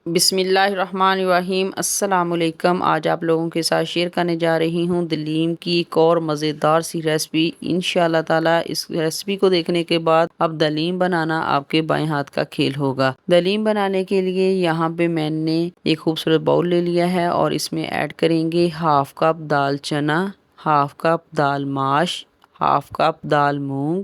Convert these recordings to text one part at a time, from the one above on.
बिस्मिल्लाहिर्रहमानिर्रहीम अस्सलामुअलैकुम। आज आप लोगों के साथ शेयर करने जा रही हूँ दलीम की एक और मज़ेदार सी रेसिपी। इंशाअल्लाह ताला इस रेसिपी को देखने के बाद अब दलीम बनाना आपके बाएं हाथ का खेल होगा। दलीम बनाने के लिए यहाँ पे मैंने एक खूबसूरत बाउल ले लिया है और इसमें ऐड करेंगे हाफ कप दाल चना, हाफ कप दाल माश, हाफ कप दाल मूंग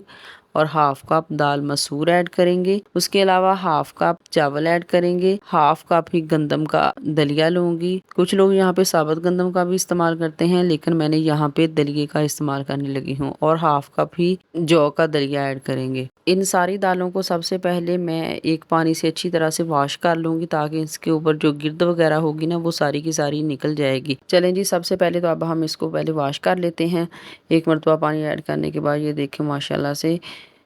और हाफ कप दाल मसूर ऐड करेंगे। उसके अलावा हाफ कप चावल ऐड करेंगे। हाफ कप ही गंदम का दलिया लूंगी। कुछ लोग यहाँ पे साबुत गंदम का भी इस्तेमाल करते हैं, लेकिन मैंने यहाँ पे दलिये का इस्तेमाल करने लगी हूँ। और हाफ कप ही जौ का दलिया ऐड करेंगे। इन सारी दालों को सबसे पहले मैं एक पानी से अच्छी तरह से वॉश कर लूंगी, ताकि इसके ऊपर जो गिर्द वगैरह होगी ना वो सारी की सारी निकल जाएगी। चलें जी, सबसे पहले तो अब हम इसको पहले वॉश कर लेते हैं। एक मरतबा पानी ऐड करने के बाद ये देखें माशाल्लाह से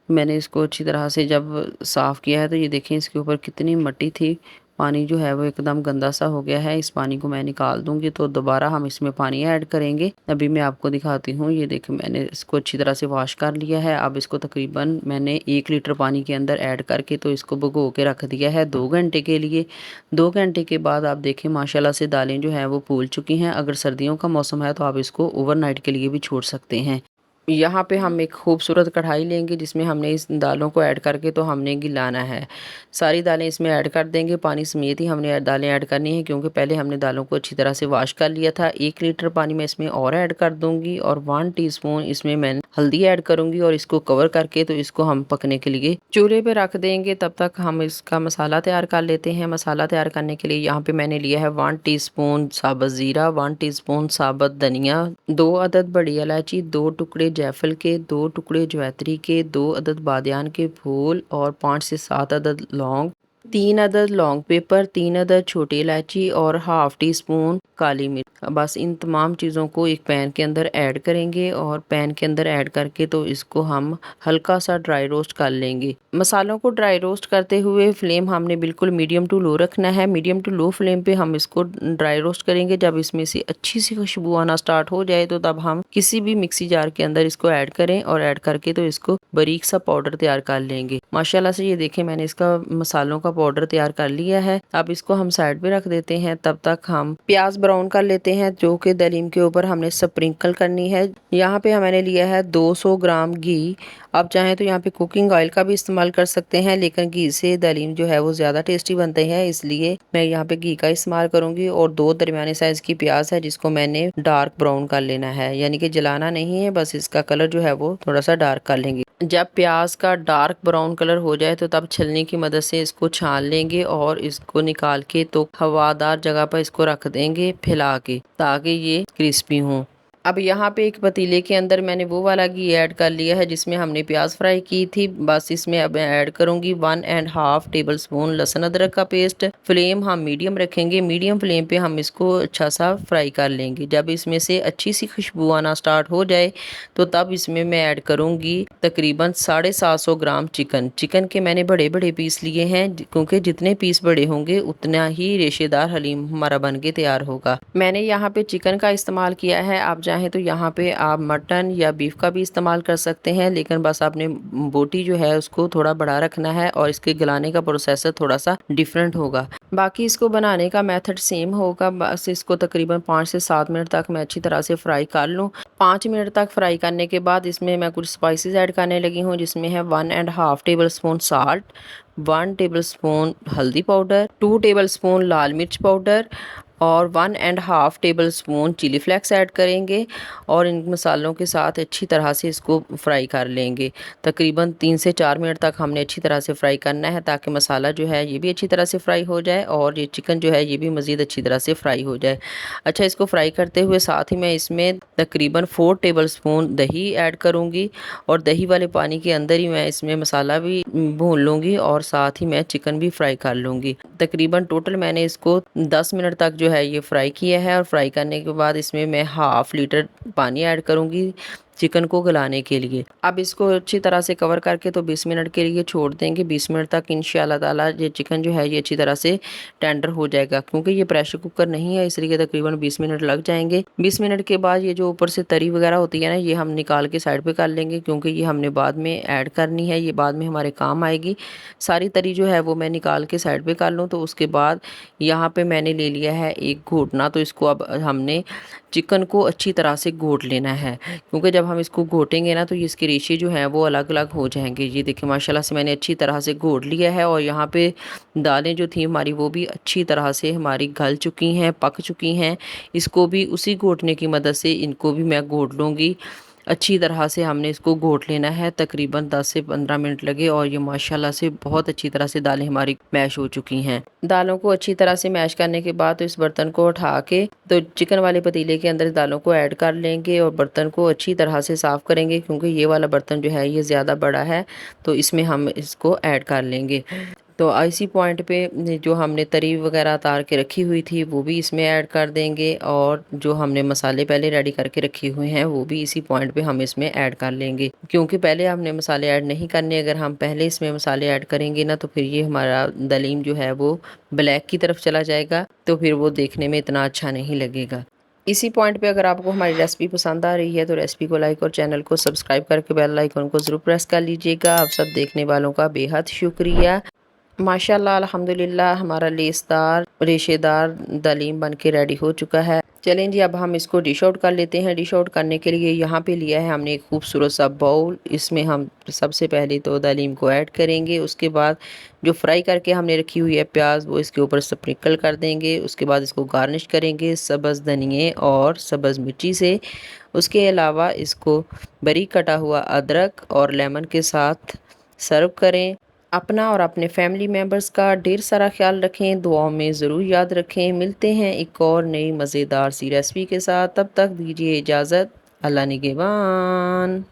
मैंने इसको अच्छी तरह से जब साफ़ किया है तो ये देखें इसके ऊपर कितनी मट्टी थी। पानी जो है वो एकदम गंदा सा हो गया है। इस पानी को मैं निकाल दूंगी तो दोबारा हम इसमें पानी ऐड करेंगे। अभी मैं आपको दिखाती हूँ। ये देखें मैंने इसको अच्छी तरह से वॉश कर लिया है। अब इसको तकरीबन मैंने 1 लीटर पानी के अंदर ऐड करके तो इसको भिगो के रख दिया है 2 घंटे के लिए। 2 घंटे के बाद आप देखें माशाल्लाह से दालें जो हैं वो फूल चुकी हैं। अगर सर्दियों का मौसम है तो आप इसको ओवरनाइट के लिए भी छोड़ सकते हैं। यहाँ पे हम एक खूबसूरत कढ़ाई लेंगे जिसमें हमने इस दालों को ऐड करके तो हमने गिलाना है। सारी दालें इसमें ऐड कर देंगे। पानी समेत ही हमने दालें ऐड करनी है, क्योंकि पहले हमने दालों को अच्छी तरह से वॉश कर लिया था। 1 लीटर पानी में इसमें और ऐड कर दूंगी और 1 टीस्पून इसमें मैं हल्दी ऐड करूंगी और इसको कवर करके तो इसको हम पकने के लिए चूल्हे पे रख देंगे। तब तक हम इसका मसाला तैयार कर लेते हैं। मसाला तैयार करने के लिए यहाँ पे मैंने लिया है 1 टीस्पून साबुत ज़ीरा, 1 टीस्पून साबुत धनिया, 2 अदद बड़ी इलायची, 2 टुकड़े जायफल के, 2 टुकड़े जवैत्री के, 2 अदद बादियान के फूल और 5 से 7 अदद लौंग, 3 अदद लौंग पेपर, 3 अदद छोटी इलायची और हाफ टी स्पून काली मिर्च। बस इन तमाम चीज़ों को एक पैन के अंदर ऐड करेंगे और पैन के अंदर ऐड करके तो इसको हम हल्का सा ड्राई रोस्ट कर लेंगे। मसालों को ड्राई रोस्ट करते हुए फ्लेम हमने बिल्कुल मीडियम टू लो रखना है। मीडियम टू लो फ्लेम पे हम इसको ड्राई रोस्ट करेंगे। जब इसमें से अच्छी सी खुशबू आना स्टार्ट हो जाए तो तब हम किसी भी मिक्सी जार के अंदर इसको ऐड करें और ऐड करके तो इसको बारीक सा पाउडर तैयार कर लेंगे। माशाल्लाह से ये देखें मैंने इसका मसालों का पाउडर तैयार कर लिया है। अब इसको हम साइड पे रख देते हैं। तब तक हम प्याज ब्राउन कर लेते हैं, जो कि दलीम के ऊपर हमने स्प्रिंकल करनी है। यहाँ पे मैंने लिया है 200 ग्राम घी। आप चाहें तो यहाँ पे कुकिंग ऑयल का भी इस्तेमाल कर सकते हैं, लेकिन घी से दलीम जो है वो ज़्यादा टेस्टी बनते हैं, इसलिए मैं यहाँ पे घी का इस्तेमाल करूंगी। और 2 दरमियाने साइज की प्याज है जिसको मैंने डार्क ब्राउन कर लेना है, यानी कि जलाना नहीं है, बस इसका कलर जो है वो थोड़ा सा डार्क कर लेंगे। जब प्याज का डार्क ब्राउन कलर हो जाए तो तब छलनी की मदद से इसको छान लेंगे और इसको निकाल के तो हवादार जगह पर इसको रख देंगे फैला के, ताकि ये क्रिस्पी हो। अब यहाँ पे एक पतीले के अंदर मैंने वो वाला घी ऐड कर लिया है जिसमें हमने प्याज फ्राई की थी। बस इसमें अब मैं ऐड करूँगी 1.5 टेबल स्पून लहसुन अदरक का पेस्ट। फ्लेम हम मीडियम रखेंगे। मीडियम फ्लेम पे हम इसको अच्छा सा फ्राई कर लेंगे। जब इसमें से अच्छी सी खुशबू आना स्टार्ट हो जाए तो तब इसमें मैं ऐड करूँगी तकरीबन 750 ग्राम चिकन। चिकन के मैंने बड़े बड़े पीस लिए हैं, क्योंकि जितने पीस बड़े होंगे उतना ही रेशेदार हलीम हमारा बन के तैयार होगा। मैंने यहाँ पे चिकन का इस्तेमाल किया है। आप चाहें तो यहाँ पे आप मटन या बीफ का भी इस्तेमाल कर सकते हैं, लेकिन बस आपने बोटी जो है उसको थोड़ा बड़ा रखना है और इसके गलाने का प्रोसेस थोड़ा सा डिफरेंट होगा। बाकी इसको बनाने का मेथड सेम होगा। बस इसको तकरीबन 5 से 7 मिनट तक मैं अच्छी तरह से फ्राई कर लूँ। 5 मिनट तक फ्राई करने के बाद इसमें मैं कुछ स्पाइसेस ऐड करने लगी हूँ, जिसमें है 1.5 tablespoon salt, 1 tablespoon हल्दी पाउडर, 2 टेबल स्पून लाल मिर्च पाउडर और 1.5 tablespoon chilli flakes add करेंगे और इन मसालों के साथ अच्छी तरह से इसको फ्राई कर लेंगे। तकरीबन 3 से 4 मिनट तक हमने अच्छी तरह से फ्राई करना है, ताकि मसाला जो है ये भी अच्छी तरह से फ्राई हो जाए और ये चिकन जो है ये भी मज़ीद अच्छी तरह से फ्राई हो जाए। अच्छा, इसको फ्राई करते हुए साथ ही मैं इसमें तकरीबन 4 टेबल स्पून दही ऐड करूँगी और दही वाले पानी के अंदर ही मैं इसमें मसाला भी भून लूँगी और साथ ही मैं चिकन भी फ्राई कर लूँगी। तकरीबन टोटल मैंने इसको 10 मिनट तक जो है ये फ्राई किया है और फ्राई करने के बाद इसमें मैं 1/2 लीटर पानी ऐड करूँगी। चिकन को गलाने के लिए। अब इसको अच्छी तरह से कवर करके तो 20 मिनट के लिए छोड़ देंगे। 20 मिनट तक इंशाल्लाह ताला ये चिकन जो है ये अच्छी तरह से टेंडर हो जाएगा। क्योंकि ये प्रेशर कुकर नहीं है इसलिए तकरीबन 20 मिनट लग जाएंगे। 20 मिनट के बाद ये जो ऊपर से तरी वगैरह होती है ना, ये हम निकाल के साइड पे कर लेंगे, क्योंकि ये हमने बाद में ऐड करनी है, ये बाद में हमारे काम आएगी। सारी तरी जो है वो मैं निकाल के साइड पे कर लूँ। तो उसके बाद यहाँ पे मैंने ले लिया है एक घोटना। तो इसको अब हमने चिकन को अच्छी तरह से घोट लेना है, क्योंकि जब हम इसको घोटेंगे ना तो ये इसके रेशे जो हैं वो अलग अलग हो जाएंगे। ये देखिए माशाल्लाह से मैंने अच्छी तरह से घोट लिया है। और यहाँ पे दालें जो थी हमारी वो भी अच्छी तरह से हमारी गल चुकी हैं, पक चुकी हैं। इसको भी उसी घोटने की मदद से इनको भी मैं घोट लूँगी। अच्छी तरह से हमने इसको घोट लेना है, तकरीबन 10 से 15 मिनट लगे। और ये माशाल्लाह से बहुत अच्छी तरह से दालें हमारी मैश हो चुकी हैं। दालों को अच्छी तरह से मैश करने के बाद तो इस बर्तन को उठा के तो चिकन वाले पतीले के अंदर दालों को ऐड कर लेंगे और बर्तन को अच्छी तरह से साफ़ करेंगे, क्योंकि ये वाला बर्तन जो है ये ज़्यादा बड़ा है। तो इसमें हम इसको ऐड कर लेंगे। तो इसी पॉइंट पे जो हमने तरी वगैरह उतार के रखी हुई थी वो भी इसमें ऐड कर देंगे। और जो हमने मसाले पहले रेडी करके रखे हुए हैं वो भी इसी पॉइंट पे हम इसमें ऐड कर लेंगे, क्योंकि पहले हमने मसाले ऐड नहीं करने। अगर हम पहले इसमें मसाले ऐड करेंगे ना तो फिर ये हमारा दलीम जो है वो ब्लैक की तरफ चला जाएगा, तो फिर वो देखने में इतना अच्छा नहीं लगेगा। इसी पॉइंट पे अगर आपको हमारी रेसिपी पसंद आ रही है तो रेसिपी को लाइक और चैनल को सब्सक्राइब करके बेल आइकन को ज़रूर प्रेस कर लीजिएगा। आप सब देखने वालों का बेहद शुक्रिया। माशाल्लाह अल्हम्दुलिल्लाह हमारा लेसदार रेशेदार दलीम बन के रेडी हो चुका है। चलें जी, अब हम इसको डिश आउट कर लेते हैं। डिश आउट करने के लिए यहाँ पे लिया है हमने एक खूबसूरत सा बाउल। इसमें हम सबसे पहले तो दलीम को ऐड करेंगे। उसके बाद जो फ्राई करके हमने रखी हुई है प्याज वो इसके ऊपर स्प्रिंकल कर देंगे। उसके बाद इसको गार्निश करेंगे सब्ज़ धनिए और सब्ज़ मिर्ची से। उसके अलावा इसको बारीक कटा हुआ अदरक और लेमन के साथ सर्व करें। अपना और अपने फैमिली मेम्बर्स का ढेर सारा ख्याल रखें, दुआओं में ज़रूर याद रखें। मिलते हैं एक और नई मज़ेदार सी रेसिपी के साथ, तब तक दीजिए इजाज़त। अल्लाह निगहबान।